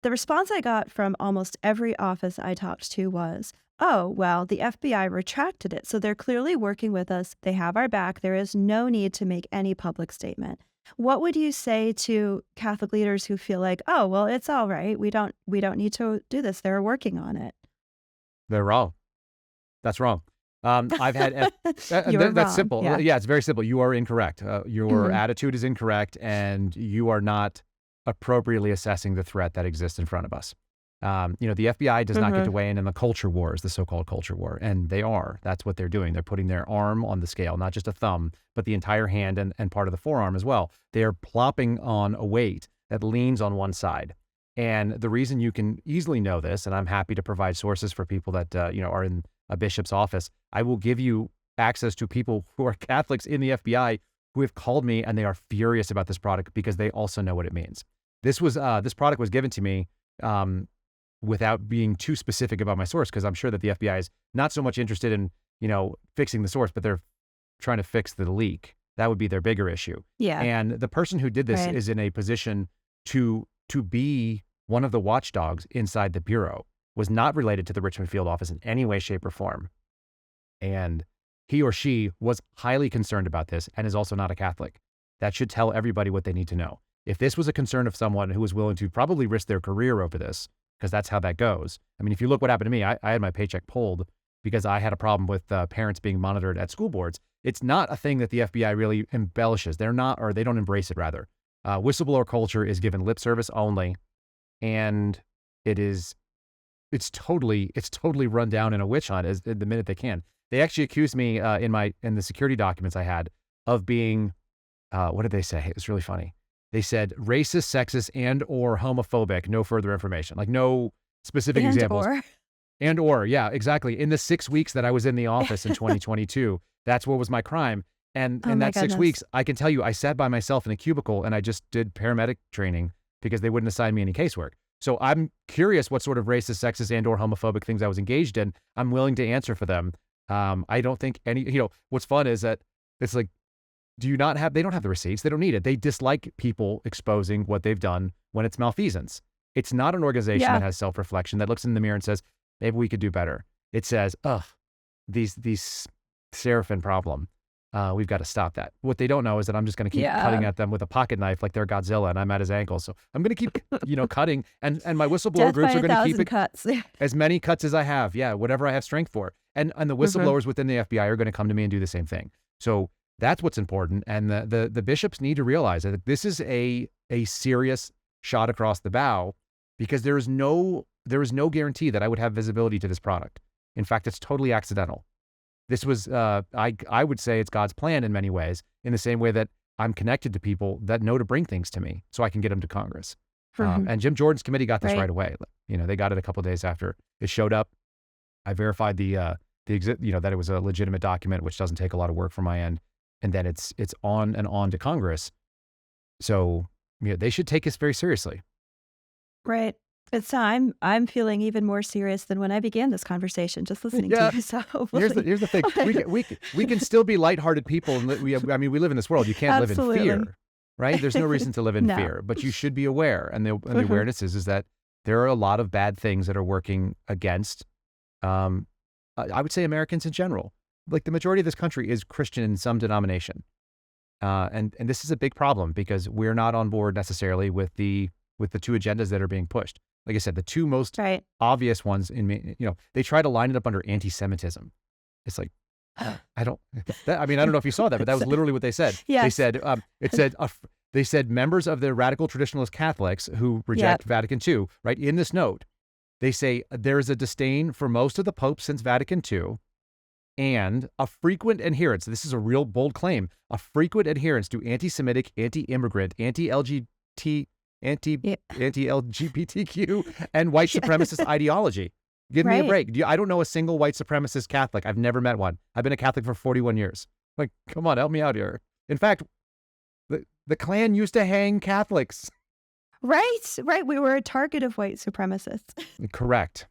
the response I got from almost every office I talked to was, oh, well, the FBI retracted it. So they're clearly working with us. They have our back. There is no need to make any public statement. What would you say to Catholic leaders who feel like, oh, well, it's all right. We don't need to do this. They're working on it. They're wrong. That's wrong. I've had You're that's wrong. simple. Yeah. Yeah, it's very simple. You are incorrect. Your Mhm. attitude is incorrect, and you are not appropriately assessing the threat that exists in front of us. The FBI does not get to Mhm. weigh in the culture wars, the so-called culture war, and they are. That's what they're doing. They're putting their arm on the scale, not just a thumb, but the entire hand and part of the forearm as well. They are plopping on a weight that leans on one side. And the reason you can easily know this, and I'm happy to provide sources for people that are in a bishop's office, I will give you access to people who are Catholics in the FBI who have called me and they are furious about this product because they also know what it means. This product was given to me without being too specific about my source, because I'm sure that the FBI is not so much interested in fixing the source, but they're trying to fix the leak. That would be their bigger issue. Yeah. And the person who did this Right. is in a position to be one of the watchdogs inside the bureau, was not related to the Richmond field office in any way, shape, or form. And he or she was highly concerned about this and is also not a Catholic. That should tell everybody what they need to know. If this was a concern of someone who was willing to probably risk their career over this, because that's how that goes. I mean, if you look what happened to me, I had my paycheck pulled because I had a problem with parents being monitored at school boards. It's not a thing that the FBI really embellishes. They're not, or they don't embrace it rather. Whistleblower culture is given lip service only, and it's totally run down in a witch hunt as the minute they can. They actually accused me in the security documents I had of being, what did they say? It was really funny. They said racist, sexist, and or homophobic. No further information, like no specific And examples. or. And or, yeah, exactly. In the 6 weeks that I was in the office in 2022, that's what was my crime. And Oh in my that 6 goodness. weeks, I can tell you, I sat by myself in a cubicle and I just did paramedic training because they wouldn't assign me any casework. So I'm curious what sort of racist, sexist, and or homophobic things I was engaged in. I'm willing to answer for them. I don't think what's fun is that it's like, they don't have the receipts. They don't need it. They dislike people exposing what they've done when it's malfeasance. It's not an organization Yeah. that has self-reflection, that looks in the mirror and says, maybe we could do better. It says, these seraphim problem. We've got to stop that. What they don't know is that I'm just going to keep cutting at them with a pocket knife like they're Godzilla and I'm at his ankle. So I'm going to keep, cutting. And my whistleblower Death groups by are going to keep 1,000 it cuts. as many cuts as I have. Yeah, whatever I have strength for. And the whistleblowers within the FBI are going to come to me and do the same thing. So that's what's important. And the bishops need to realize that this is a serious shot across the bow, because there is no guarantee that I would have visibility to this product. In fact, it's totally accidental. This was, I would say it's God's plan in many ways, in the same way that I'm connected to people that know to bring things to me so I can get them to Congress. And Jim Jordan's committee got this right away. They got it a couple of days after it showed up. I verified that it was a legitimate document, which doesn't take a lot of work from my end. And then it's on and on to Congress. So, they should take this very seriously. Right. It's I'm feeling even more serious than when I began this conversation, just listening to you. So Here's the thing. We can still be lighthearted people. And we live in this world. You can't live in fear, right? There's no reason to live in fear, but you should be aware. And the awareness is that there are a lot of bad things that are working against, I would say, Americans in general. Like the majority of this country is Christian in some denomination. And this is a big problem because we're not on board necessarily with the two agendas that are being pushed. Like I said, the two most obvious ones they try to line it up under anti-Semitism. It's like, I don't know if you saw that, but that was literally what they said. Yes. They said members of the radical traditionalist Catholics who reject Vatican II, right? In this note, they say there is a disdain for most of the popes since Vatican II, and a frequent adherence. This is a real bold claim. A frequent adherence to anti-Semitic, anti-immigrant, anti-LGBTQ, and white supremacist ideology. Give me a break. I don't know a single white supremacist Catholic. I've never met one. I've been a Catholic for 41 years. Like, come on, help me out here. In fact, the Klan used to hang Catholics. Right. We were a target of white supremacists. Correct.